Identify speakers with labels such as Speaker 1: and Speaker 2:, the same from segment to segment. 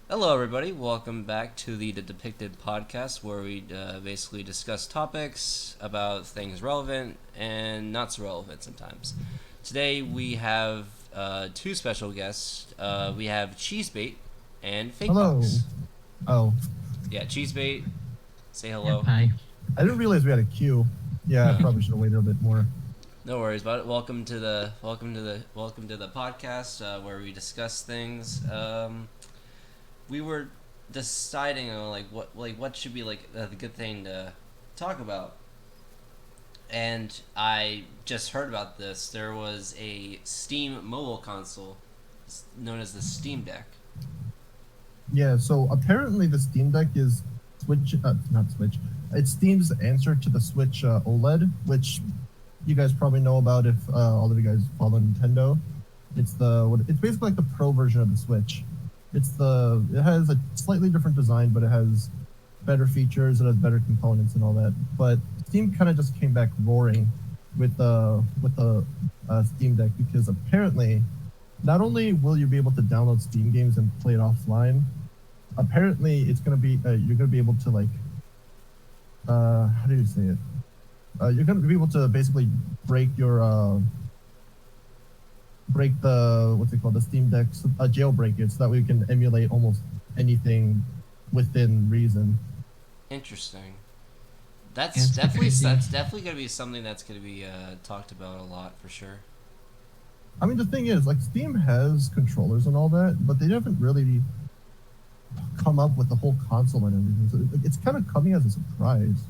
Speaker 1: Hello, everybody. Welcome back to the dEPICted podcast, where we basically discuss topics about things relevant and not so relevant sometimes. Today we have two special guests. We have Cheesebait and Fake
Speaker 2: Hello.
Speaker 1: Box.
Speaker 2: Oh,
Speaker 1: Yeah, Cheesebait, say
Speaker 3: Yep,
Speaker 1: hello.
Speaker 3: hi.
Speaker 2: I didn't realize we had a queue. Yeah, I probably should have waited a bit more.
Speaker 1: No worries about it. Welcome to the podcast where we discuss things. We were deciding on what should be the good thing to talk about, and I just heard about this. There was a Steam mobile console known as the Steam Deck.
Speaker 2: Yeah, so apparently the Steam Deck is Switch, not Switch. It's Steam's answer to the Switch OLED, which you guys probably know about if all of you guys follow Nintendo. It's basically like the Pro version of the Switch. It has a slightly different design, but it has better features, it has better components and all that. But Steam kind of just came back roaring with the Steam Deck because apparently, not only will you be able to download Steam games and play it offline, apparently it's gonna be you're gonna be able to how do you say it? You're gonna be able to basically break the what's it called, the Steam Deck, jailbreak it so that we can emulate almost anything within reason.
Speaker 1: Interesting.
Speaker 3: Yeah, it's crazy.
Speaker 1: That's definitely gonna be something that's gonna be talked about a lot for sure.
Speaker 2: I mean, the thing is, like, Steam has controllers and all that, but they haven't really come up with the whole console and everything. So it's kind of coming as a surprise.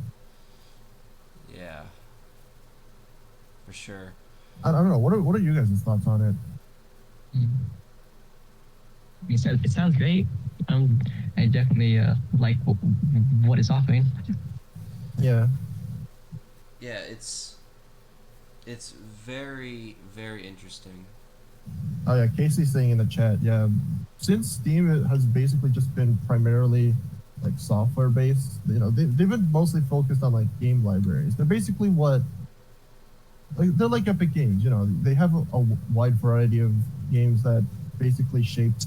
Speaker 1: Yeah, for sure.
Speaker 2: I don't know. What are you guys' thoughts on it?
Speaker 3: Mm. It sounds great. I definitely like what it's offering.
Speaker 2: Yeah.
Speaker 1: Yeah, it's very very interesting.
Speaker 2: Oh yeah, Casey's saying in the chat. Yeah, since Steam has basically just been primarily like software based, they've been mostly focused on like game libraries. They're basically they're like Epic Games. They have a wide variety of games that basically shaped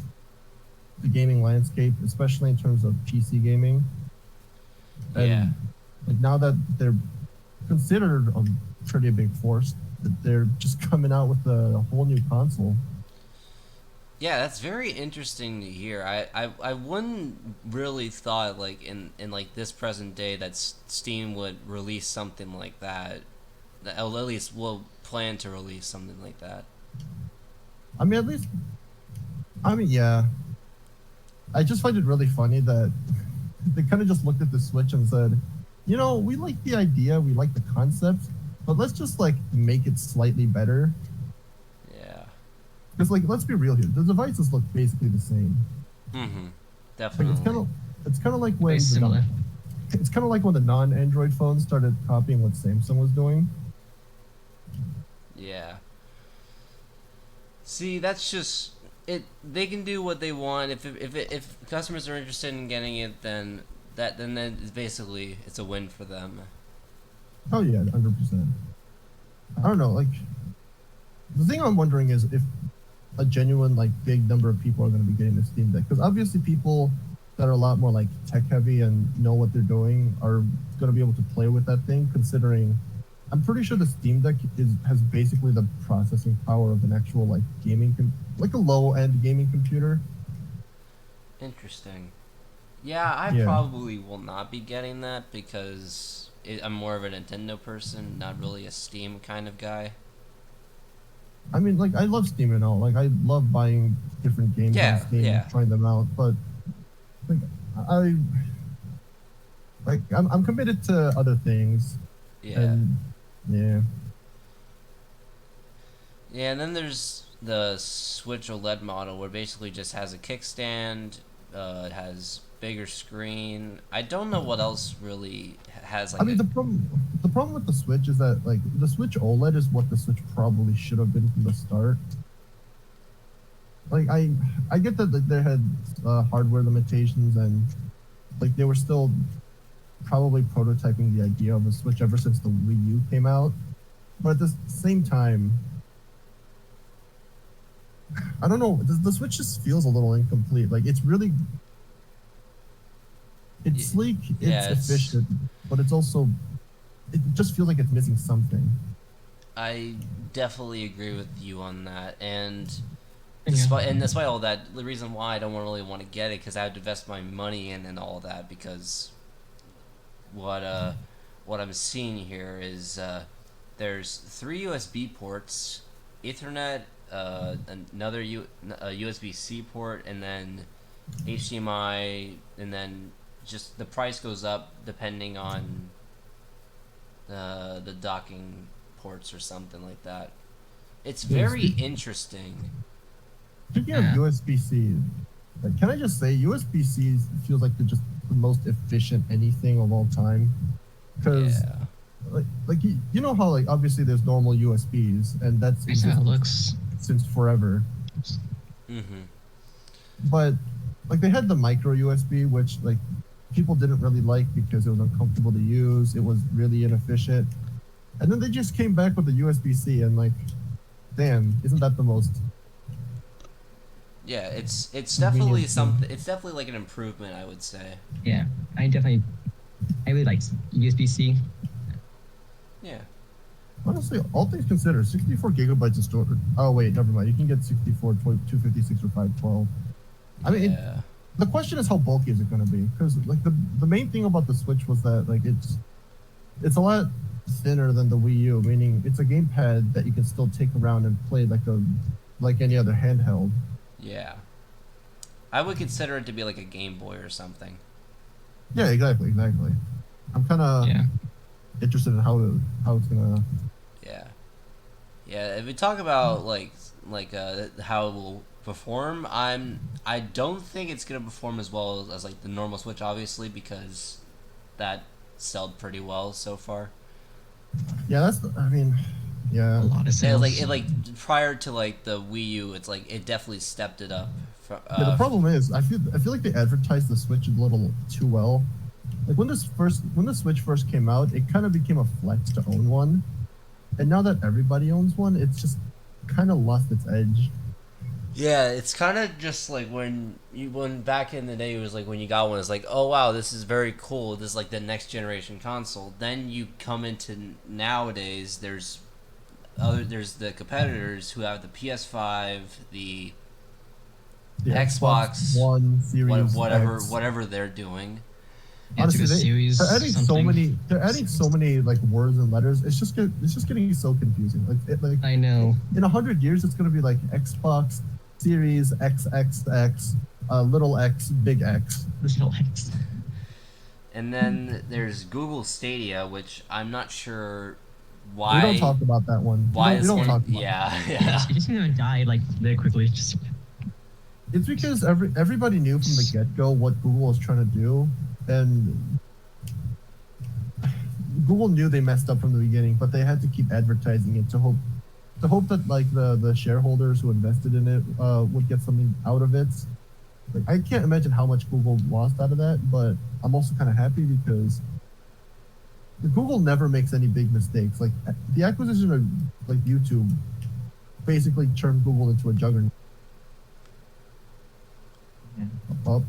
Speaker 2: the gaming landscape, especially in terms of PC gaming. And
Speaker 1: Yeah.
Speaker 2: like now that they're considered a pretty big force, that they're just coming out with a whole new console.
Speaker 1: Yeah, that's very interesting to hear. I wouldn't really thought like in like this present day that Steam would release something like that. That at least will plan to release something like that.
Speaker 2: I mean, yeah. I just find it really funny that they kind of just looked at the Switch and said, we like the idea, we like the concept, but let's just like make it slightly better.
Speaker 1: Yeah.
Speaker 2: Because like, let's be real here, the devices look basically the same.
Speaker 1: Mm-hmm.
Speaker 2: Like
Speaker 1: Definitely.
Speaker 2: it's kind of like when
Speaker 3: Very similar.
Speaker 2: it's kind of like when the non-Android phones started copying what Samsung was doing.
Speaker 1: Yeah. See, that's just it. They can do what they want. If customers are interested in getting it, then it's basically it's a win for them.
Speaker 2: Oh yeah, 100%. I don't know, like, the thing I'm wondering is if a genuine like big number of people are going to be getting the Steam Deck, because obviously people that are a lot more like tech heavy and know what they're doing are going to be able to play with that thing, considering I'm pretty sure the Steam Deck has basically the processing power of an actual like like a low end gaming computer.
Speaker 1: Interesting. Yeah, I
Speaker 2: Yeah.
Speaker 1: probably will not be getting that because I'm more of a Nintendo person, not really a Steam kind of guy.
Speaker 2: I mean, like, I love Steam and all, like I love buying different games on
Speaker 1: Yeah,
Speaker 2: Steam,
Speaker 1: yeah.
Speaker 2: trying them out, but like I I'm committed to other things.
Speaker 1: Yeah.
Speaker 2: And yeah.
Speaker 1: Yeah, and then there's the Switch OLED model where it basically just has a kickstand, it has bigger screen. I don't know what else really has
Speaker 2: I mean, the problem with the Switch is that like the Switch OLED is what the Switch probably should have been from the start. Like I get that like, they had hardware limitations and like they were still probably prototyping the idea of a Switch ever since the Wii U came out, but at the same time, I don't know. The Switch just feels a little incomplete. Like it's really It's sleek,
Speaker 1: yeah,
Speaker 2: it's efficient, but it's also, it just feels like it's missing something.
Speaker 1: I definitely agree with you on that, and
Speaker 3: Yeah.
Speaker 1: despite all that, the reason why I don't really want to get it because I have to invest my money in and all that because what uh what I'm seeing here is there's 3 USB ports, Ethernet, another USB-C port, and then HDMI, and then just the price goes up depending on the docking ports or something like that. It's
Speaker 2: Dude,
Speaker 1: very interesting.
Speaker 2: speaking of
Speaker 3: Yeah.
Speaker 2: USB-C, like, can I just say USB-C feels like they're just the most efficient anything of all time? Because
Speaker 1: Yeah.
Speaker 2: like you know how like obviously there's normal USBs and that's
Speaker 3: That's how it
Speaker 2: existed
Speaker 3: looks.
Speaker 2: since forever,
Speaker 1: Mm-hmm.
Speaker 2: but like they had the micro USB, which like people didn't really like because it was uncomfortable to use. It was really inefficient, and then they just came back with the USB-C, and like, damn, isn't that the most
Speaker 1: Yeah, it's definitely
Speaker 2: convenient thing?
Speaker 1: something. It's definitely like an improvement, I would say.
Speaker 3: Yeah, I really like USB-C.
Speaker 1: Yeah.
Speaker 2: Honestly, all things considered, 64 gigabytes of storage. Oh wait, never mind. You can get 64, 256, or 512. I mean,
Speaker 1: Yeah.
Speaker 2: the question is how bulky is it going to be? Because like the main thing about the Switch was that like it's a lot thinner than the Wii U, meaning it's a gamepad that you can still take around and play like any other handheld.
Speaker 1: Yeah. I would consider it to be like a Game Boy or something.
Speaker 2: Yeah, exactly. I'm kind of
Speaker 3: Yeah.
Speaker 2: interested in how it's gonna.
Speaker 1: Yeah. Yeah. If we talk about how it will perform, I don't think it's gonna perform as well as like the normal Switch, obviously, because that sold pretty well so far.
Speaker 2: Yeah, I mean, yeah.
Speaker 3: A lot of
Speaker 1: It
Speaker 3: sales.
Speaker 1: like prior to like the Wii U, it's like it definitely stepped it up.
Speaker 2: Yeah, the problem is I feel like they advertised the Switch a little too well. Like when the Switch first came out, it kind of became a flex to own one, and now that everybody owns one, it's just kind of lost its edge.
Speaker 1: Yeah, it's kind of just like when back in the day it was like when you got one, it's like, oh wow, this is very cool. This is like the next generation console. Then you come into nowadays. There's the competitors who have the PS5, the
Speaker 2: The Xbox
Speaker 1: Xbox,
Speaker 2: One Series X.
Speaker 1: whatever they're doing.
Speaker 3: Yeah, it's like
Speaker 2: Honestly,
Speaker 3: a series
Speaker 2: they're adding so
Speaker 3: something.
Speaker 2: many. They're adding so many like words and letters. It's just getting so confusing. Like
Speaker 3: I know.
Speaker 2: in 100 years, it's gonna be like Xbox Series XXX, little X, big X.
Speaker 3: This little X.
Speaker 1: And then there's Google Stadia, which I'm not sure
Speaker 2: We don't
Speaker 1: why.
Speaker 2: talk about that one.
Speaker 1: Why
Speaker 2: We
Speaker 1: it's
Speaker 2: don't
Speaker 1: one?
Speaker 2: talk about
Speaker 1: Yeah,
Speaker 3: It
Speaker 1: yeah.
Speaker 3: just gonna die like very quickly. Just
Speaker 2: It's because everybody knew from the get-go what Google was trying to do, and Google knew they messed up from the beginning, but they had to keep advertising it to hope that like the shareholders who invested in it would get something out of it. Like I can't imagine how much Google lost out of that, but I'm also kind of happy because Google never makes any big mistakes. Like the acquisition of like YouTube basically turned Google into a juggernaut. Oh,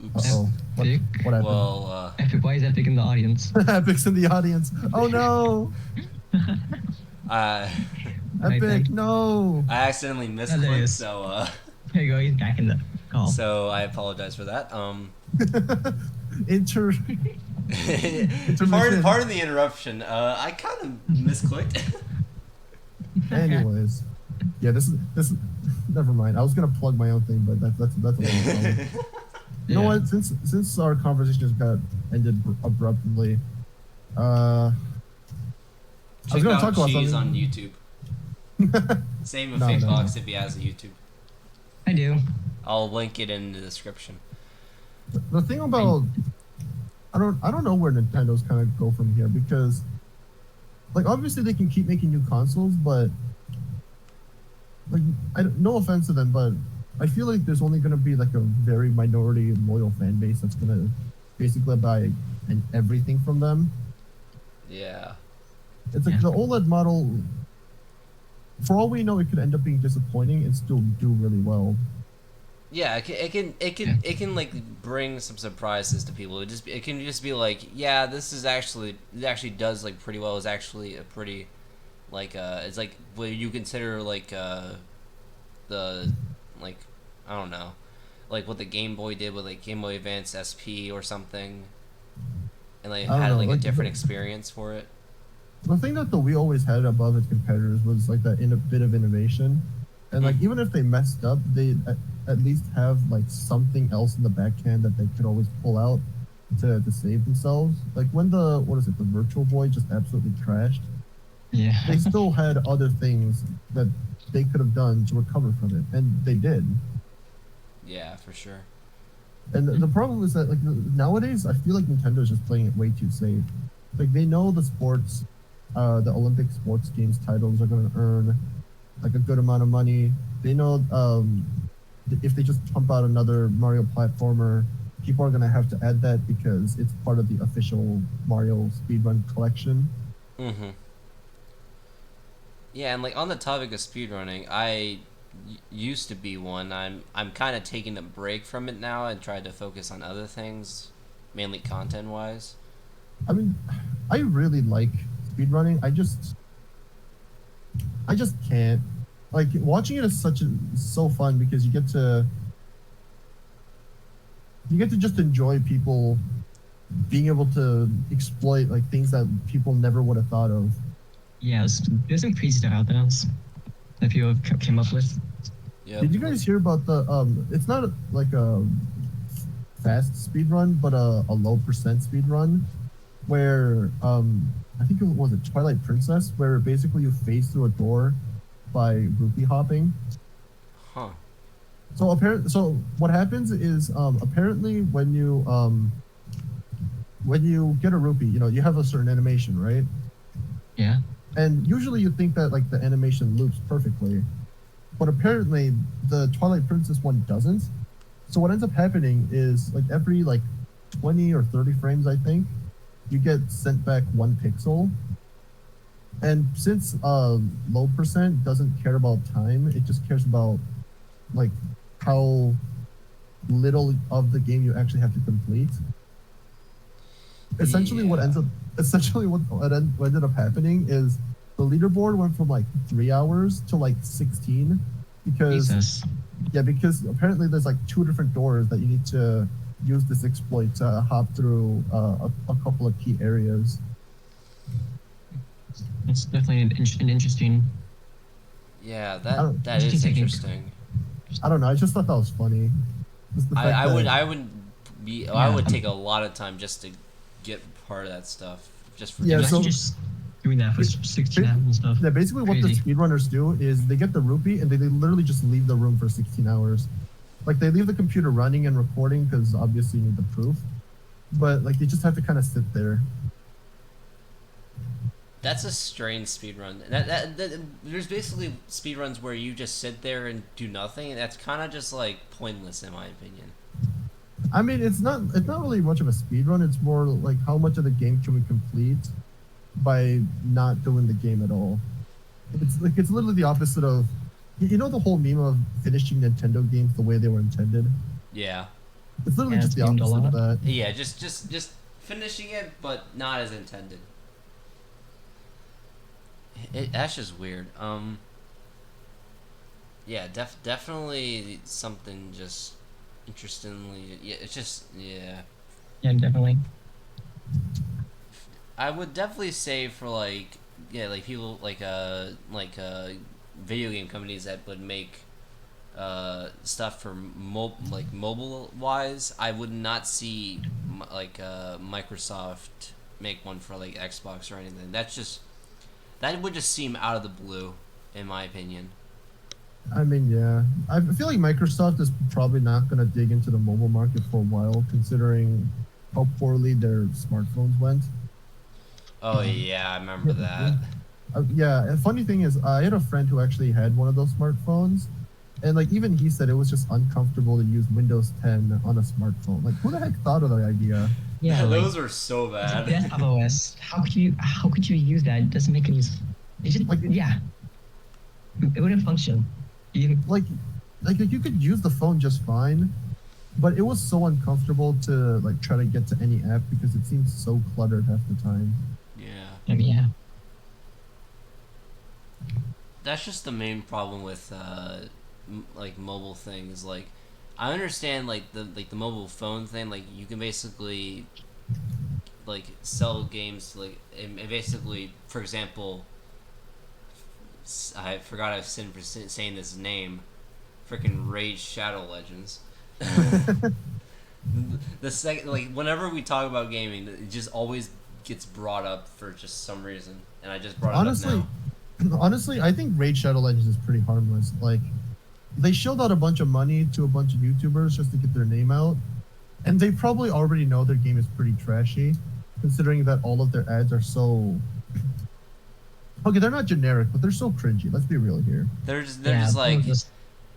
Speaker 1: Oops.
Speaker 2: uh-oh.
Speaker 3: Epic.
Speaker 2: What happened?
Speaker 1: Well,
Speaker 3: Epic. Why is Epic in the audience?
Speaker 2: Epic's in the audience. Oh no!
Speaker 1: I
Speaker 3: Right then.
Speaker 2: Epic, no!
Speaker 1: accidentally
Speaker 3: There it
Speaker 1: misclicked,
Speaker 3: is. There you go. He's back in the call.
Speaker 1: so I apologize for that.
Speaker 2: Inter.
Speaker 1: Pardon the interruption. I kind of misclicked.
Speaker 2: Anyways, yeah, this is. Never mind. I was gonna plug my own thing, but that's a little problem. You know what? Since our conversation just got ended abruptly, I was
Speaker 1: Check
Speaker 2: gonna
Speaker 1: out
Speaker 2: talk about
Speaker 1: Cheese
Speaker 2: something.
Speaker 1: on YouTube. Same with
Speaker 2: No,
Speaker 1: Fake
Speaker 2: no,
Speaker 1: Box
Speaker 2: no.
Speaker 1: if he has a YouTube.
Speaker 3: I do.
Speaker 1: I'll link it in the description.
Speaker 2: The thing about I don't know where Nintendo's kind of go from here because, like, obviously they can keep making new consoles, but like, no offense to them, but I feel like there's only gonna be like a very minority loyal fan base that's gonna basically buy everything from them.
Speaker 1: Yeah.
Speaker 2: It's like the OLED model. For all we know, it could end up being disappointing and still do really well.
Speaker 1: Yeah, it can like bring some surprises to people. It can just be like, yeah, it actually does like pretty well. It's actually a pretty like it's like what you consider like the like I don't know, like what the Game Boy did with like Game Boy Advance SP or something, and like
Speaker 2: I don't
Speaker 1: had
Speaker 2: know.
Speaker 1: like a
Speaker 2: Like
Speaker 1: different experience for it.
Speaker 2: the thing that the Wii always had above its competitors was like that in a bit of innovation, and like even if they messed up, they at least have like something else in the backhand that they could always pull out to save themselves. Like when the what is it, the Virtual Boy just absolutely crashed,
Speaker 3: Yeah.
Speaker 2: they still had other things that they could have done to recover from it, and they did.
Speaker 1: Yeah, for sure.
Speaker 2: And the problem is that like nowadays, I feel like Nintendo's just playing it way too safe. Like they know the sports, the Olympic sports games titles are going to earn like a good amount of money. They know if they just pump out another Mario platformer, people are going to have to add that because it's part of the official Mario speedrun collection.
Speaker 1: Mm-hmm. Yeah, and like on the topic of speedrunning, used to be one. I'm kind of taking a break from it now and tried to focus on other things, mainly content wise.
Speaker 2: I mean, I really like speedrunning. I just can't. Like watching it is so fun because you get to just enjoy people being able to exploit like things that people never would have thought of.
Speaker 3: Yeah, there's some crazy stuff out there that people came up with.
Speaker 1: Yep.
Speaker 2: Did you guys hear about the it's not like a fast speed run, but a low percent speed run where I think it was a Twilight Princess where basically you phase through a door by rupee hopping.
Speaker 1: Huh.
Speaker 2: So what happens is apparently when you get a rupee, you know, you have a certain animation, right?
Speaker 3: Yeah.
Speaker 2: And usually you think that like the animation loops perfectly, but apparently the Twilight Princess one doesn't. So what ends up happening is like every like 20 or 30 frames, I think, you get sent back 1 pixel. And since low percent doesn't care about time, it just cares about like how little of the game you actually have to complete. Essentially, what ended up happening is the leaderboard went from like 3 hours to like 16 because
Speaker 3: Jesus.
Speaker 2: because apparently there's like 2 different doors that you need to use this exploit to hop through a couple of key areas.
Speaker 3: It's definitely an interesting.
Speaker 1: Yeah,
Speaker 2: don't-
Speaker 1: that is interesting.
Speaker 2: I don't know. I just thought that was funny. Just the fact
Speaker 1: I
Speaker 2: that-
Speaker 1: would I would be I
Speaker 3: Yeah.
Speaker 1: would take a lot of time just to get part of that stuff just for
Speaker 2: Yeah,
Speaker 3: Imagine
Speaker 2: so-
Speaker 3: just doing that for 16 hours and stuff.
Speaker 2: Yeah, basically what the
Speaker 3: Crazy.
Speaker 2: speedrunners do is they get the rupee and they literally just leave the room for 16 hours. Like they leave the computer running and recording because obviously you need the proof, but like they just have to kind of sit there.
Speaker 1: That's a strange speedrun. There's basically speedruns where you just sit there and do nothing, and that's kind of just like pointless in my opinion.
Speaker 2: I mean, it's not really much of a speedrun. It's more like how much of the game can we complete by not doing the game at all. It's literally the opposite of, you know, the whole meme of finishing Nintendo games the way they were intended.
Speaker 1: Yeah.
Speaker 2: It's literally
Speaker 3: Yeah,
Speaker 2: just the
Speaker 3: it's memed a
Speaker 2: opposite of
Speaker 3: lot.
Speaker 2: that.
Speaker 1: Yeah, just finishing it, but not as intended. That's just weird. Yeah, definitely something just interestingly. Yeah, it's just yeah.
Speaker 3: Yeah, definitely.
Speaker 1: I would definitely say for like people like video game companies that would make stuff for mobile wise, I would not see Microsoft make one for like Xbox or anything. That would just seem out of the blue, in my opinion.
Speaker 2: I mean, yeah. I feel like Microsoft is probably not going to dig into the mobile market for a while, considering how poorly their smartphones went.
Speaker 1: Oh yeah, I remember that.
Speaker 2: Yeah, and funny thing is, I had a friend who actually had one of those smartphones, and like even he said it was just uncomfortable to use Windows 10 on a smartphone. Like, who the heck thought of that idea?
Speaker 3: Yeah, like,
Speaker 1: those were so bad.
Speaker 3: desktop OS. How could you use that? It doesn't make any. It just
Speaker 2: Like,
Speaker 3: yeah. It wouldn't function.
Speaker 2: Like, like you could use the phone just fine, but it was so uncomfortable to like try to get to any app because it seems so cluttered half the time.
Speaker 1: Yeah.
Speaker 3: I mean, yeah.
Speaker 1: That's just the main problem with like mobile things. Like, I understand like the mobile phone thing. Like, you can basically like sell games to, like, and basically, for example, I forgot I've sinned for saying this name. Freaking Rage Shadow Legends. The second, like, whenever we talk about gaming, it just always gets brought up for just some reason, and I just brought it up now.
Speaker 2: Honestly, I think Raid Shadow Legends is pretty harmless. Like, they shelled out a bunch of money to a bunch of YouTubers just to get their name out, and they probably already know their game is pretty trashy, considering that all of their ads are so. Okay, they're not generic, but they're so cringy. Let's be real here.
Speaker 1: They're just like.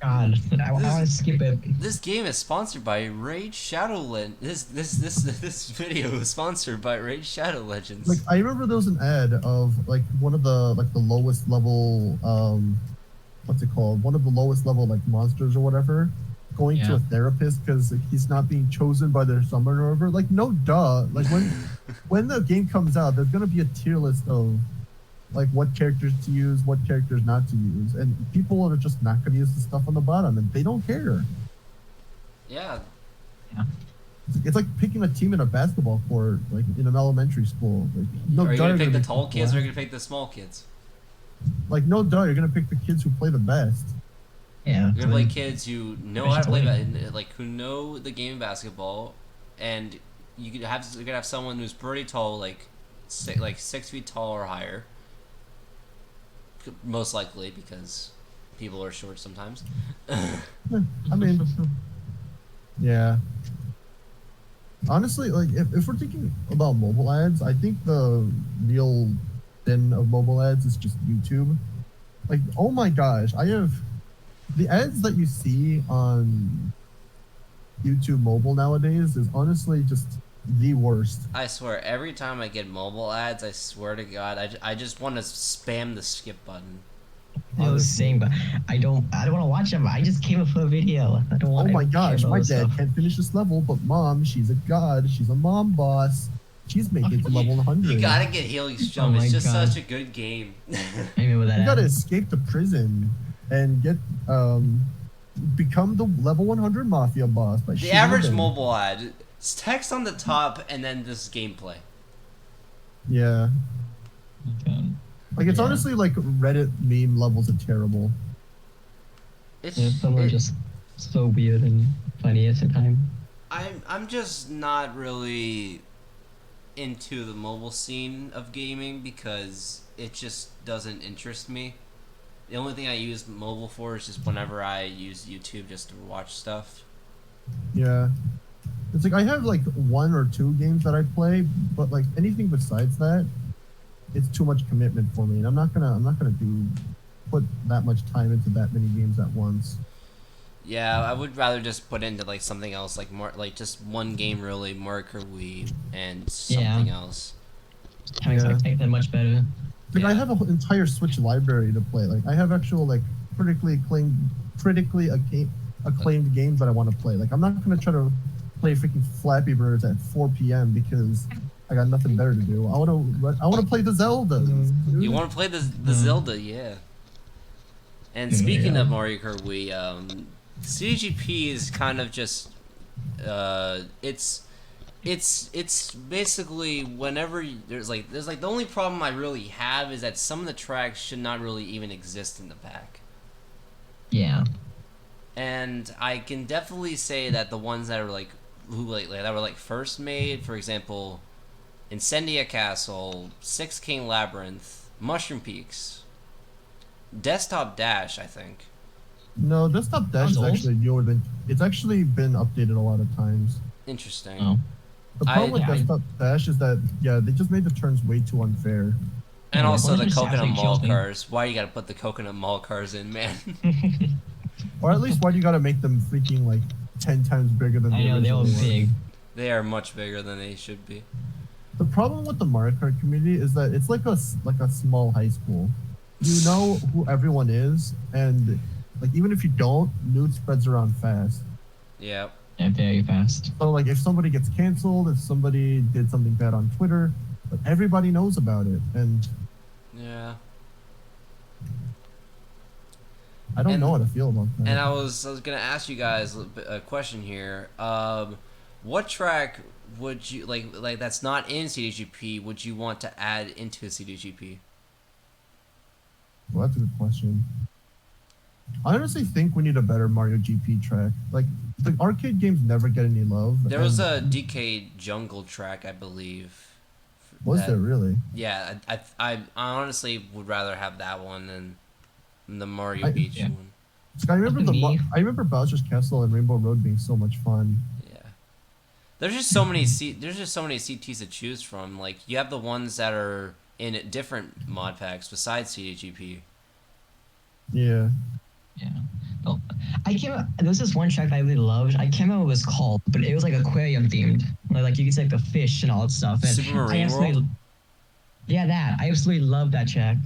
Speaker 3: God, I want to skip it.
Speaker 1: This game is sponsored by Raid Shadow Legends. This video is sponsored by Raid Shadow Legends.
Speaker 2: Like, I remember there was an ad of like one of the lowest level what's it called? One of the lowest level like monsters or whatever, going to a therapist because he's not being chosen by their summoner or whatever. Like, no duh. Like when the game comes out, there's gonna be a tier list of like what characters to use, what characters not to use, and people are just not going to use the stuff on the bottom, and they don't care.
Speaker 1: Yeah.
Speaker 2: It's like picking a team in a basketball court, like in an elementary school. Like, no,
Speaker 1: are you gonna pick the tall kids, or are you gonna pick the small kids?
Speaker 2: Like, no duh, you're gonna pick the kids who play the best.
Speaker 3: Yeah.
Speaker 1: You're gonna play kids who know how to play, like who know the game of basketball, and you're gonna have someone who's pretty tall, like 6 feet tall or higher. Most likely, because people are short sometimes.
Speaker 2: I mean, yeah. Honestly, like if we're thinking about mobile ads, I think the real sin of mobile ads is just YouTube. Like, oh my gosh, I have the ads that you see on YouTube mobile nowadays is honestly just the worst.
Speaker 1: I swear, every time I get mobile ads, I swear to God, I just want to spam the skip button.
Speaker 3: I was saying, but I don't want to watch them. I just came up with a video. I don't want.
Speaker 2: Oh my gosh, my dad can't finish this level, but mom, she's a god. She's a mom boss. She's making it to level 100.
Speaker 1: You gotta get Helix Jump. It's just such a good game.
Speaker 3: I remember that.
Speaker 2: You gotta escape the prison and get become the level 100 mafia boss. By
Speaker 1: the average mobile ad. It's text on the top and then this gameplay.
Speaker 2: Yeah.
Speaker 3: Okay.
Speaker 2: Like, it's honestly like Reddit meme levels of terrible.
Speaker 3: Some are just so weird and funny at the time.
Speaker 1: I'm just not really into the mobile scene of gaming because it just doesn't interest me. The only thing I use mobile for is just whenever I use YouTube just to watch stuff.
Speaker 2: Yeah. It's like I have like 1 or 2 games that I play, but like anything besides that, it's too much commitment for me, and I'm not gonna put that much time into that many games at once.
Speaker 1: Yeah, I would rather just put into like something else, like more like just one game really, We and something else.
Speaker 3: Having that much better.
Speaker 2: Like, I have an entire Switch library to play. Like, I have actual like critically acclaimed games that I want to play. Like, I'm not gonna try to play freaking Flappy Birds at 4 p.m. because I got nothing better to do. I want to play the Zelda.
Speaker 1: You want to play the Zelda, yeah. And speaking of Mario Kart Wii, CGP is kind of just it's basically whenever there's like the only problem I really have is that some of the tracks should not really even exist in the pack.
Speaker 3: Yeah.
Speaker 1: And I can definitely say that the ones that are that were first made, for example, Incendia Castle, Six King Labyrinth, Mushroom Peaks, Desktop Dash, I think.
Speaker 2: No, Desktop Dash is actually newer than. It's actually been updated a lot of times.
Speaker 1: Interesting.
Speaker 3: Oh.
Speaker 2: The problem with Desktop Dash is that they just made the turns way too unfair.
Speaker 1: And also the Coconut Mall cars. Why you gotta put the Coconut Mall cars in, man?
Speaker 2: Or at least why do you gotta make them freaking like 10 times bigger than
Speaker 3: I know, they were big.
Speaker 1: They are much bigger than they should be.
Speaker 2: The problem with the Mario Kart community is that it's like a small high school. You know who everyone is, and like even if you don't, news spreads around fast.
Speaker 1: Yeah.
Speaker 3: Yeah, very fast.
Speaker 2: So like if somebody gets canceled, if somebody did something bad on Twitter, like, everybody knows about it, and
Speaker 1: Yeah.
Speaker 2: I don't know how to feel about that.
Speaker 1: And I was gonna ask you guys a question here. What track would you like that's not in CDGP would you want to add into CDGP?
Speaker 2: Well, that's a good question. I honestly think we need a better Mario GP track. Like the arcade games never get any love.
Speaker 1: There was a DK Jungle track, I believe.
Speaker 2: Was there really?
Speaker 1: Yeah, I honestly would rather have that one than the Mario Beach
Speaker 3: yeah.
Speaker 1: one.
Speaker 2: I remember Bowser's Castle and Rainbow Road being so much fun.
Speaker 1: Yeah. There's just so many CTs to choose from. Like you have the ones that are in different mod packs besides CDGP.
Speaker 2: Yeah.
Speaker 3: Yeah. Oh, there was this one track that I really loved. I can't remember what it was called, but it was like aquarium themed. Like you could see like the fish and all that stuff. And
Speaker 1: Super Marine World?
Speaker 3: Yeah, that. I absolutely love that track.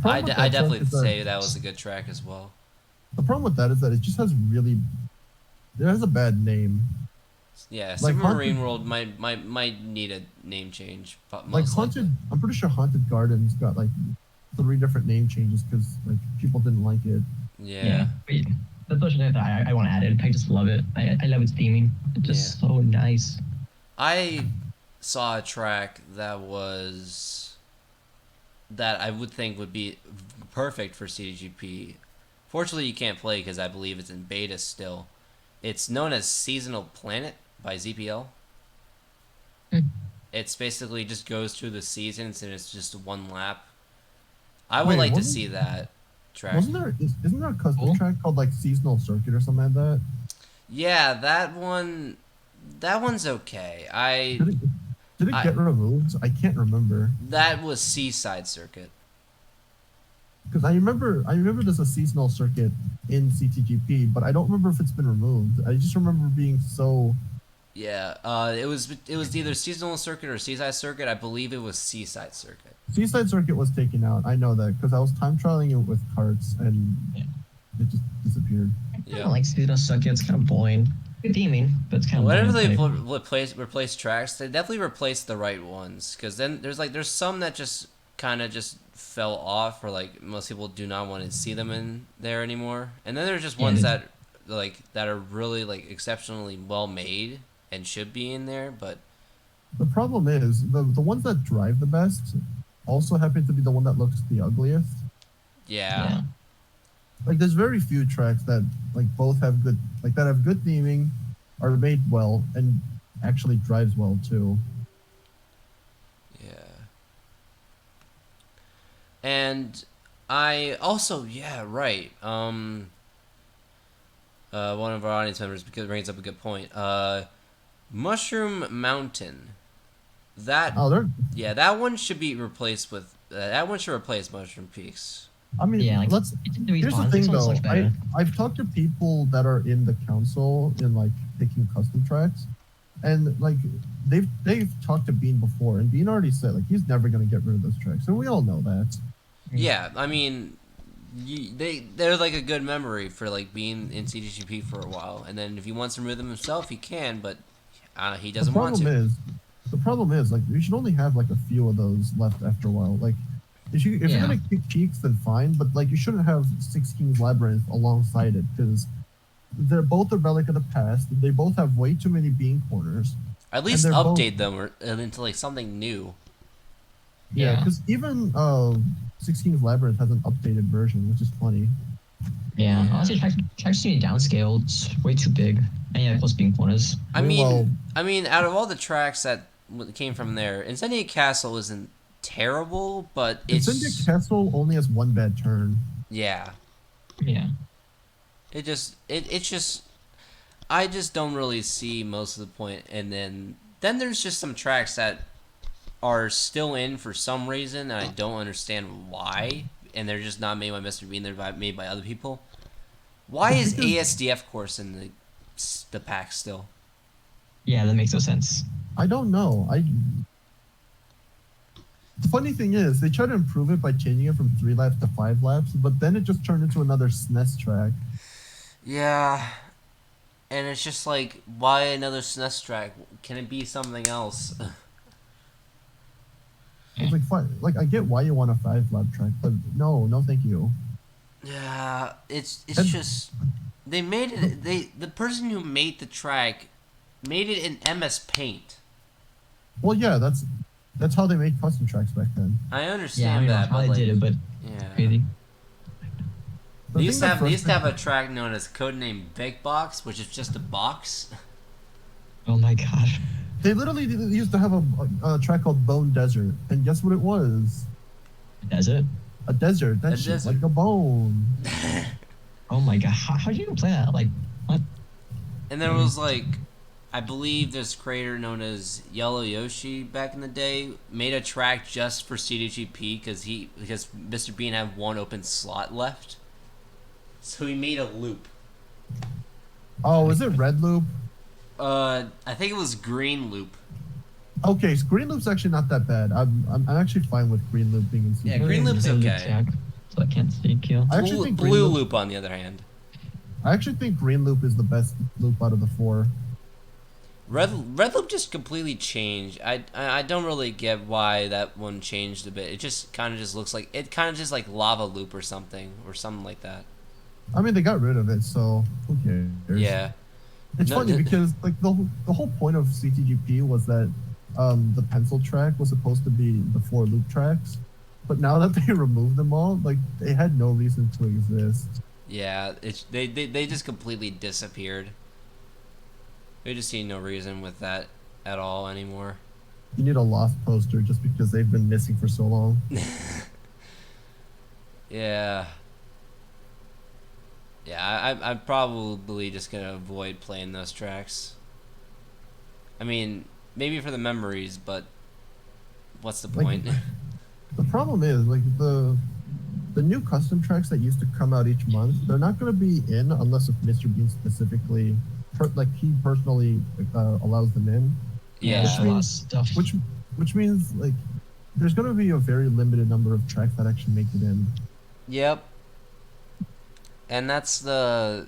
Speaker 1: I definitely say that was a good track as well.
Speaker 2: The problem with that is that it just has it has a bad name.
Speaker 1: Yeah,
Speaker 2: Like
Speaker 1: Super Marine World might need a name change.
Speaker 2: Like Haunted, I'm pretty sure Haunted Gardens got like 3 different name changes because like people didn't like it.
Speaker 1: Yeah.
Speaker 3: But that's such that I want to add it. I just love it. I love its theming. It's just so nice.
Speaker 1: I saw a track that I would think would be perfect for CDGP. Fortunately, you can't play because I believe it's in beta still. It's known as Seasonal Planet by ZPL. It's basically just goes through the seasons and it's just one lap. I would like to see that track.
Speaker 2: Isn't there a custom track called like Seasonal Circuit or something like that?
Speaker 1: Yeah, that one's okay.
Speaker 2: Did it get removed? I can't remember.
Speaker 1: That was Seaside Circuit.
Speaker 2: Because I remember there's a seasonal circuit in CTGP, but I don't remember if it's been removed. I just remember being so.
Speaker 1: Yeah, it was either Seasonal Circuit or Seaside Circuit. I believe it was Seaside Circuit.
Speaker 2: Seaside Circuit was taken out. I know that because I was time trialing it with carts and it just disappeared.
Speaker 3: I don't like Seasonal Circuit. It's kind of boring. Good theming, but it's kind of
Speaker 1: whenever
Speaker 3: boring.
Speaker 1: they replace tracks, they definitely replace the right ones. Because then there's some that just kind of just fell off, or like most people do not want to see them in there anymore. And then there's just ones that are really like exceptionally well made and should be in there. But
Speaker 2: the problem is the ones that drive the best also happen to be the one that looks the ugliest.
Speaker 1: Yeah.
Speaker 2: Like there's very few tracks that like both have good theming, are made well, and actually drives well too.
Speaker 1: Yeah. And I also right. One of our audience members brings up a good point. Mushroom Mountain. That one should be replaced with that one should replace Mushroom Peaks.
Speaker 2: I mean, here's the thing though. I've talked to people that are in the council in like picking custom tracks, and like they've talked to Bean before, and Bean already said like he's never gonna get rid of those tracks, and we all know that.
Speaker 1: Yeah, I mean, they're like a good memory for like being in CDGP for a while, and then if he wants to remove them himself, he can, but he doesn't want to.
Speaker 2: The problem is like we should only have like a few of those left after a while. Like if you're gonna kick cheeks, then fine, but like you shouldn't have Six Kings Labyrinth alongside it because they're both a relic of the past. They both have way too many bean corners.
Speaker 1: At least update them into like something new.
Speaker 2: Yeah, because even 16's Labyrinth has an updated version, which is funny.
Speaker 3: Yeah, honestly, tracks need downscaled. It's way too big. And yeah, plus being corners.
Speaker 1: I mean, out of all the tracks that came from there, Incendia Castle isn't terrible, but
Speaker 2: Incendia Castle only has one bad turn.
Speaker 1: Yeah.
Speaker 3: Yeah.
Speaker 1: It's just I just don't really see most of the point, and then there's just some tracks that are still in for some reason, and I don't understand why, and they're just not made by Mr. Bean, they're made by other people. Why is ASDF course in the pack still?
Speaker 3: Yeah, that makes no sense.
Speaker 2: I don't know. The funny thing is, they try to improve it by changing it from 3 laps to 5 laps, but then it just turned into another SNES track.
Speaker 1: Yeah, and it's just like, why another SNES track? Can it be something else?
Speaker 2: It's like fun. Like I get why you want a 5 lap track, but no, thank you.
Speaker 1: Yeah, it's
Speaker 2: And
Speaker 1: just they made it. The person who made the track made it in MS Paint.
Speaker 2: well, yeah, that's how they made custom tracks back then.
Speaker 1: I
Speaker 3: Yeah, I
Speaker 1: understand
Speaker 3: don't know
Speaker 1: that,
Speaker 3: how
Speaker 1: but
Speaker 3: they
Speaker 1: like,
Speaker 3: did it, but
Speaker 1: yeah.
Speaker 3: crazy.
Speaker 2: The thing that
Speaker 1: They used to
Speaker 2: frustrates
Speaker 1: have a track known as Codename Fake Box, which is just a box.
Speaker 3: Oh my god.
Speaker 2: they literally used to have a track called Bone Desert, and guess what it was?
Speaker 3: Desert?
Speaker 2: A desert.
Speaker 1: A
Speaker 2: That shaped
Speaker 1: desert.
Speaker 2: like a bone.
Speaker 3: Oh my god. How do you even play that? Like, what?
Speaker 1: And there was like, I believe this creator known as Yellow Yoshi back in the day made a track just for CDGP because Mr. Bean had one open slot left, so he made a loop.
Speaker 2: Oh, is it Red Loop?
Speaker 1: I think it was Green Loop.
Speaker 2: Okay, so Green Loop's actually not that bad. I'm actually fine with Green Loop being in CDGP.
Speaker 1: Yeah, Green Loop's okay.
Speaker 3: So I can't see kill.
Speaker 2: I actually think
Speaker 1: Blue Loop, on the other hand.
Speaker 2: I actually think Green Loop is the best loop out of the 4.
Speaker 1: Red Loop just completely changed. I don't really get why that one changed a bit. It just kind of just looks like like Lava Loop or something like that.
Speaker 2: I mean, they got rid of it, so who cares?
Speaker 1: Yeah.
Speaker 2: It's
Speaker 1: No,
Speaker 2: funny because like the whole point of CTGP was that the pencil track was supposed to be the 4 loop tracks, but now that they removed them all, like they had no reason to exist.
Speaker 1: Yeah, they just completely disappeared. We just see no reason with that at all anymore.
Speaker 2: You need a lost poster just because they've been missing for so long.
Speaker 1: Yeah. Yeah, I'm probably just gonna avoid playing those tracks. I mean, maybe for the memories, but what's the point?
Speaker 2: The problem is like the new custom tracks that used to come out each month, they're not going to be in unless if Mr. Bean specifically, he personally allows them in.
Speaker 1: Yeah.
Speaker 3: Which means stuff.
Speaker 2: Which means like there's going to be a very limited number of tracks that actually make it in.
Speaker 1: Yep. And that's the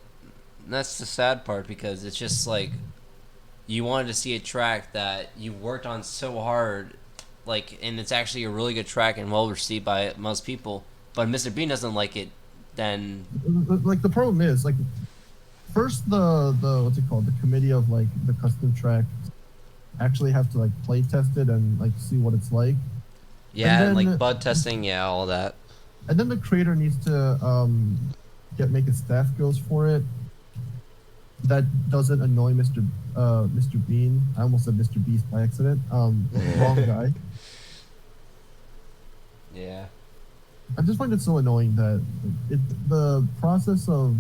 Speaker 1: sad part, because it's just like you wanted to see a track that you worked on so hard, like, and it's actually a really good track and well received by most people, but Mr. Bean doesn't like it, then
Speaker 2: Like the problem is like first the what's it called, the committee of like the custom track actually have to like play test it and like see what it's like.
Speaker 1: yeah, and
Speaker 2: then,
Speaker 1: like bud testing, yeah, all that.
Speaker 2: And then the creator needs to make a staff goes for it that doesn't annoy Mr. Bean. I almost said Mr. Beast by accident. Wrong guy.
Speaker 1: Yeah.
Speaker 2: I just find it so annoying that the process of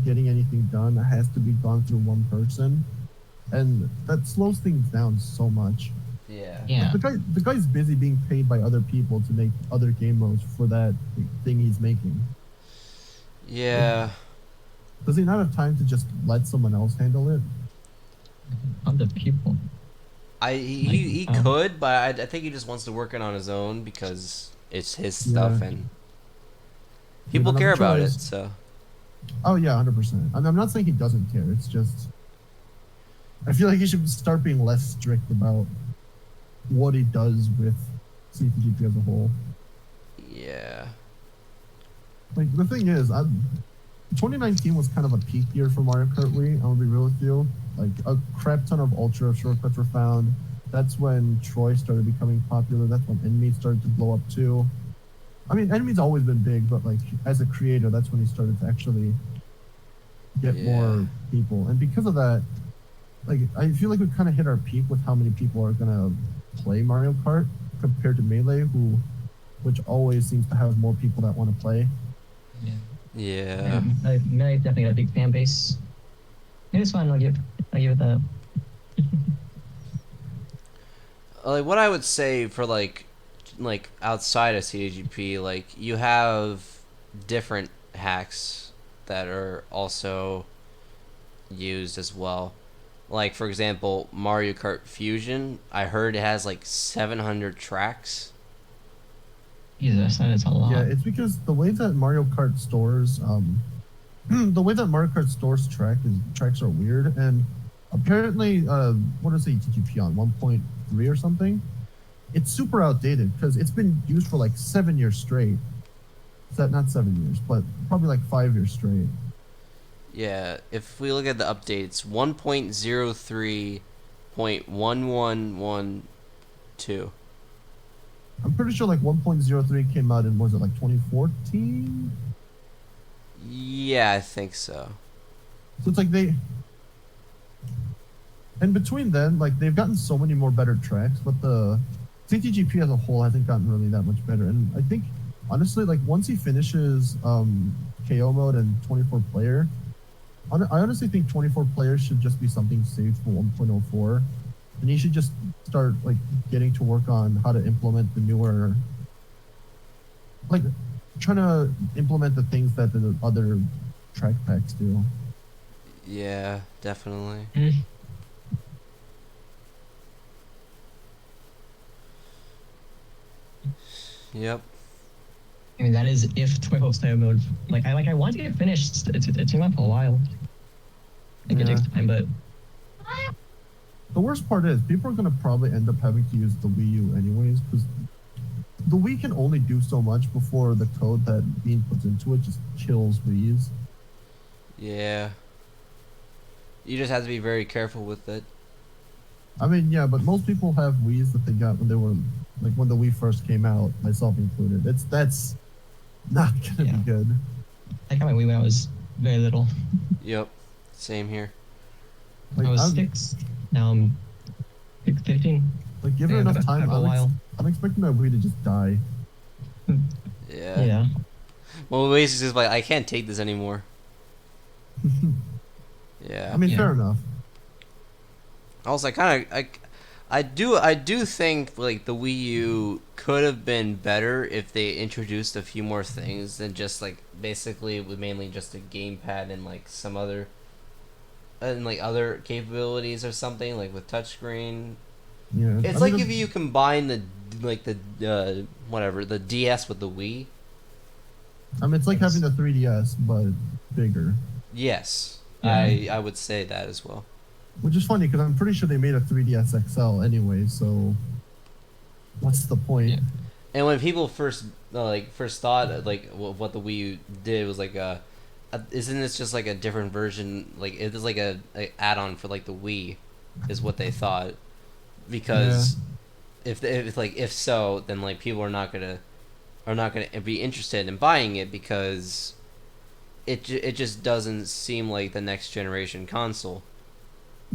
Speaker 2: getting anything done has to be gone through one person, and that slows things down so much.
Speaker 1: Yeah.
Speaker 3: Yeah.
Speaker 2: The guy's busy being paid by other people to make other game modes for that thing he's making.
Speaker 1: Yeah.
Speaker 2: Does he not have time to just let someone else handle it?
Speaker 3: Other people.
Speaker 1: He could, but I think he just wants to work it on his own because it's his stuff and people care about it. So.
Speaker 2: Oh yeah, 100%. I'm not saying he doesn't care. It's just I feel like he should start being less strict about what he does with CTGP as a whole.
Speaker 1: Yeah.
Speaker 2: Like the thing is, 2019 was kind of a peak year for Mario Kart Wii. I'm gonna be real with you. Like a crap ton of Ultra shortcuts were found. That's when Troy started becoming popular. That's when Enemies started to blow up too. I mean, Enemies always been big, but like as a creator, that's when he started to actually get more people. And because of that, like I feel like we kind of hit our peak with how many people are gonna play Mario Kart compared to Melee, which always seems to have more people that want to play.
Speaker 1: Yeah.
Speaker 3: Melee's definitely got a big fan base. It's fine. I'll give it that.
Speaker 1: Like what I would say for like outside of CDGP, like you have different hacks that are also used as well. Like for example, Mario Kart Fusion, I heard it has like 700 tracks.
Speaker 3: Jesus, that is a lot.
Speaker 2: Yeah, it's because the way that Mario Kart stores the way that Mario Kart stores tracks are weird, and apparently, what is the TGP on 1.3 or something? It's super outdated because it's been used for like 7 years straight. Not 7 years, but probably like 5 years straight.
Speaker 1: Yeah, if we look at the updates, 1.03.1112.
Speaker 2: I'm pretty sure like 1.03 came out in, was it like 2014?
Speaker 1: Yeah, I think so.
Speaker 2: So it's like and between then, like they've gotten so many more better tracks, but the CTGP as a whole hasn't gotten really that much better. And I think honestly, like once he finishes KO mode and 24 player, I honestly think 24 players should just be something saved for 1.04, and he should just start like getting to work on how to implement the newer, like trying to implement the things that the other track packs do.
Speaker 1: Yeah, definitely.
Speaker 3: Mm.
Speaker 1: Yep.
Speaker 3: I mean, that is if 12 player mode. I want to get it finished. It's been out for a while. Like it
Speaker 2: Yeah.
Speaker 3: takes time, but
Speaker 2: The worst part is people are gonna probably end up having to use the Wii U anyways, because the Wii can only do so much before the code that Bean puts into it just kills Wii's.
Speaker 1: Yeah. You just have to be very careful with it.
Speaker 2: I mean, yeah, but most people have Wii's that they got when they were like when the Wii first came out, myself included. That's not gonna be good.
Speaker 3: I got my Wii when I was very little.
Speaker 1: Yep. Same here.
Speaker 2: Like,
Speaker 3: I was 6. Now I'm 15.
Speaker 2: Like, give it enough time. I'm expecting my Wii to just die.
Speaker 1: Yeah.
Speaker 3: Yeah.
Speaker 1: Well, basically, just like I can't take this anymore. Yeah.
Speaker 2: I mean, fair enough.
Speaker 1: Also, I do think like the Wii U could have been better if they introduced a few more things than just like basically with mainly just a gamepad and like some other and like other capabilities or something like with touchscreen.
Speaker 2: Yeah,
Speaker 1: It's like if you combine the whatever the DS with the Wii.
Speaker 2: I mean, it's like having a 3DS but bigger.
Speaker 1: Yes, I would say that as well.
Speaker 2: Which is funny because I'm pretty sure they made a 3DS XL anyway. So what's the point?
Speaker 3: Yeah.
Speaker 1: And when people first thought like what the Wii U did was like isn't this just like a different version? Like it is like a add-on for like the Wii, is what they thought. Because if so, then like people are not gonna be interested in buying it because it just doesn't seem like the next generation console.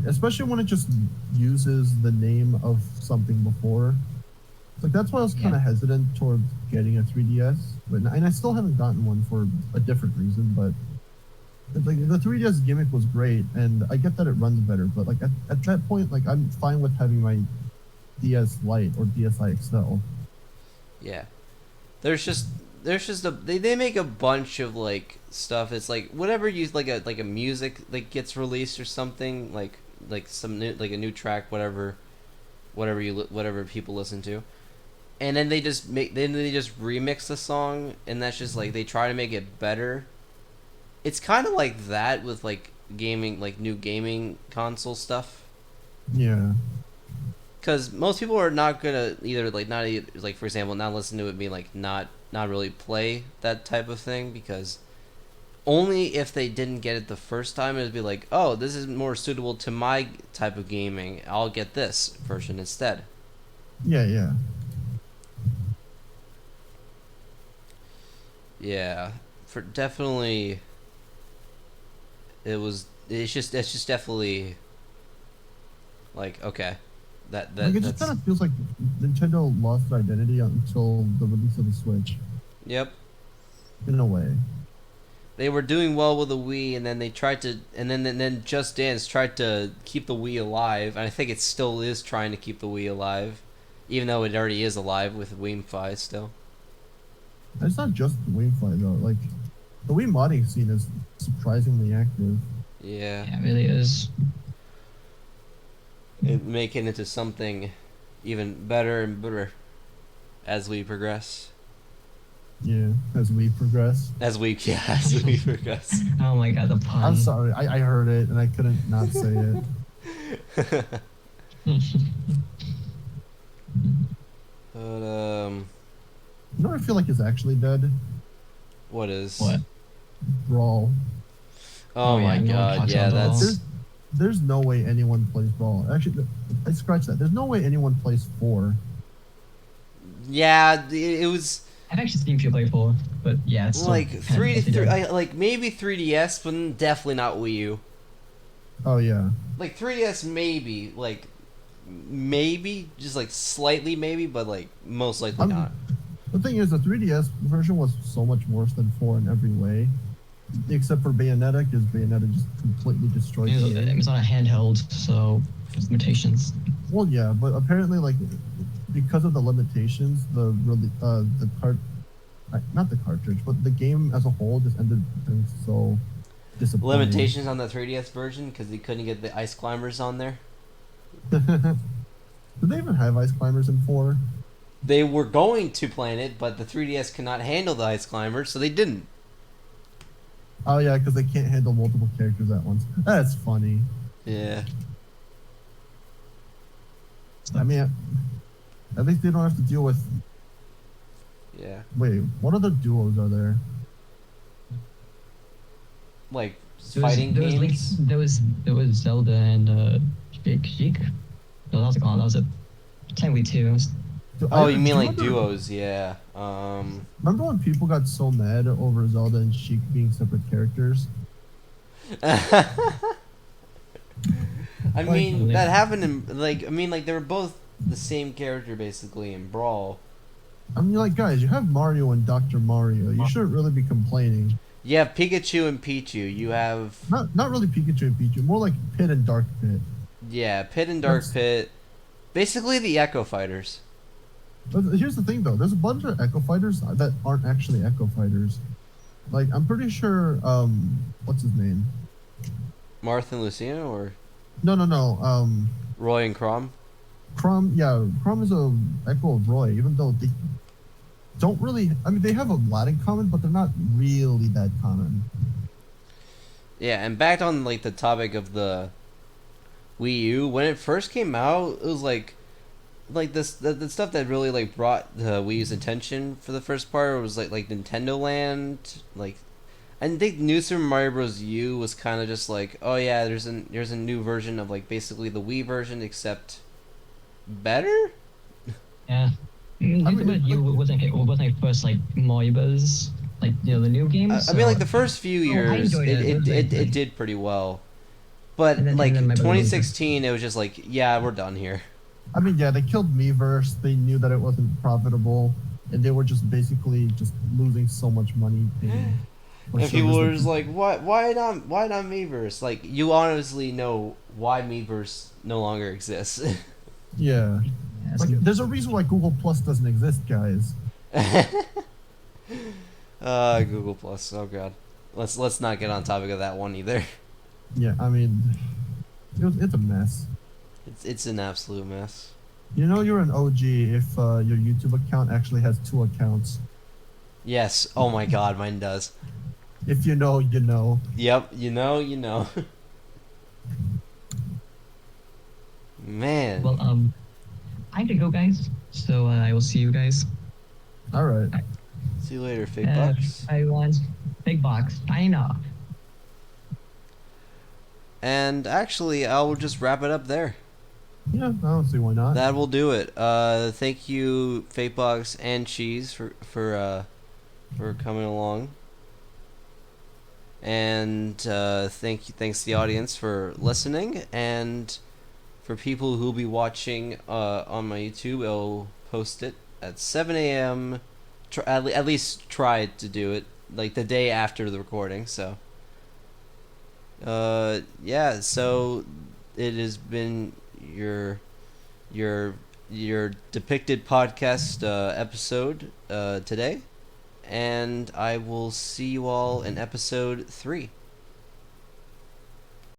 Speaker 2: Especially when it just uses the name of something before. Like that's why I was kind of hesitant towards getting a 3DS, and I still haven't gotten one for a different reason. But like the 3DS gimmick was great, and I get that it runs better. But like at that point, like I'm fine with having my DS Lite or DSi XL.
Speaker 1: Yeah, there's just they make a bunch of like stuff. It's like whatever you like a music like gets released or something like some new like a new track whatever people listen to, and then they just remix the song, and that's just like they try to make it better. It's kind of like that with like gaming, like new gaming console stuff.
Speaker 2: Yeah.
Speaker 1: Because most people are not gonna for example, not listen to it being like not really play that type of thing, because only if they didn't get it the first time it'd be like, oh, this is more suitable to my type of gaming, I'll get this version instead.
Speaker 2: Yeah.
Speaker 1: Yeah, for definitely. It's just definitely like okay. Like
Speaker 2: it just kind of feels like Nintendo lost their identity until the release of the Switch.
Speaker 1: Yep.
Speaker 2: In a way.
Speaker 1: They were doing well with the Wii, and then they tried to, and then Just Dance tried to keep the Wii alive, and I think it still is trying to keep the Wii alive, even though it already is alive with Wii still.
Speaker 2: It's not just the Wii though. Like the Wii modding scene is surprisingly active.
Speaker 1: Yeah.
Speaker 3: Yeah, it really is.
Speaker 1: It make it into something even better and better as we progress.
Speaker 2: Yeah, as we progress.
Speaker 1: As we progress.
Speaker 3: Oh my god, the pun.
Speaker 2: I'm sorry, I heard it and I couldn't not say it.
Speaker 1: But
Speaker 2: You know what I feel like is actually dead?
Speaker 1: what is?
Speaker 3: What?
Speaker 2: Brawl.
Speaker 1: Oh
Speaker 3: yeah,
Speaker 1: my
Speaker 3: no one
Speaker 1: god,
Speaker 3: talks
Speaker 1: yeah,
Speaker 3: about
Speaker 1: that's.
Speaker 2: There's no way anyone plays Brawl. Actually, I scratch that. There's no way anyone plays 4.
Speaker 1: Yeah, it was
Speaker 3: I've actually seen people play 4, but yeah, it's still
Speaker 1: like
Speaker 3: kind of
Speaker 1: like maybe 3DS, but definitely not Wii U.
Speaker 2: Oh yeah.
Speaker 1: Like 3DS, maybe, just like slightly maybe, but like most likely not.
Speaker 2: The thing is, the 3DS version was so much worse than 4 in every way, except for Bayonetta, because Bayonetta just completely destroyed the game.
Speaker 3: It was on a handheld, so there's limitations.
Speaker 2: Well, yeah, but apparently, like, because of the limitations, not the cartridge, but the game as a whole just ended up being so disappointing.
Speaker 1: Limitations on the 3DS version because they couldn't get the ice climbers on there.
Speaker 2: Did they even have ice climbers in 4?
Speaker 1: They were going to plan it, but the 3DS cannot handle the ice climbers, so they didn't.
Speaker 2: Oh yeah, because they can't handle multiple characters at once. That's funny.
Speaker 1: Yeah.
Speaker 2: I mean, at least they don't have to deal with.
Speaker 1: Yeah.
Speaker 2: Wait, what other duos are there?
Speaker 1: Like fighting games.
Speaker 3: There was Zelda and Sheik. No, that was gone. That was it. Technically 2.
Speaker 1: Oh, you mean like duos? Yeah.
Speaker 2: Remember when people got so mad over Zelda and Sheik being separate characters?
Speaker 1: I mean, that happened in like they were both the same character basically in Brawl.
Speaker 2: I mean, like, guys, you have Mario and Dr. Mario. You shouldn't really be complaining.
Speaker 1: You have Pikachu and Pichu. You have
Speaker 2: Not really Pikachu and Pichu, more like Pit and Dark Pit.
Speaker 1: yeah, Pit and Dark Pit. Basically the Echo Fighters.
Speaker 2: But here's the thing, though. There's a bunch of Echo Fighters that aren't actually Echo Fighters. Like, I'm pretty sure, what's his name?
Speaker 1: Marth and Lucina or
Speaker 2: No.
Speaker 1: Roy and Crom?
Speaker 2: Crom is a echo of Roy, even though they don't really. I mean, they have a lot in common, but they're not really that common.
Speaker 1: Yeah, and back on like the topic of the Wii U, when it first came out, it was like this the stuff that really like brought the Wii U's attention for the first part was like Nintendo Land, like. I think New Super Mario Bros. U was kind of just like, oh yeah, there's a new version of like basically the Wii version except better.
Speaker 3: Yeah, wasn't like first like Mario Bros. Like the new games.
Speaker 1: I mean, like the first few years, it did pretty well, but like 2016, it was just like, yeah, we're done here.
Speaker 2: I mean, yeah, they killed Miiverse. They knew that it wasn't profitable, and they were just basically just losing so much money.
Speaker 1: And people were just like, why not Miiverse? Like, you honestly know why Miiverse no longer exists.
Speaker 2: Yeah. Like, there's a reason why Google Plus doesn't exist, guys.
Speaker 1: Google Plus. Oh god. Let's not get on topic of that one either.
Speaker 2: Yeah, I mean, it's a mess.
Speaker 1: It's an absolute mess.
Speaker 2: You know you're an OG if your YouTube account actually has 2 accounts.
Speaker 1: Yes. Oh my god, mine does.
Speaker 2: If you know, you know.
Speaker 1: Yep, you know. Man.
Speaker 3: Well, I gotta go, guys. So I will see you guys.
Speaker 2: All right.
Speaker 1: See you later, Fake Box.
Speaker 3: Everyone, Fake Box. Sign off.
Speaker 1: And actually, I will just wrap it up there.
Speaker 2: Yeah, I don't see why not.
Speaker 1: That will do it. Thank you, Fake Box and Cheese, for coming along. And thanks to the audience for listening, and for people who'll be watching on my YouTube, I'll post it at 7 a.m. At least try to do it like the day after the recording. So, yeah. So it has been your depicted podcast episode today. And I will see you all in episode 3.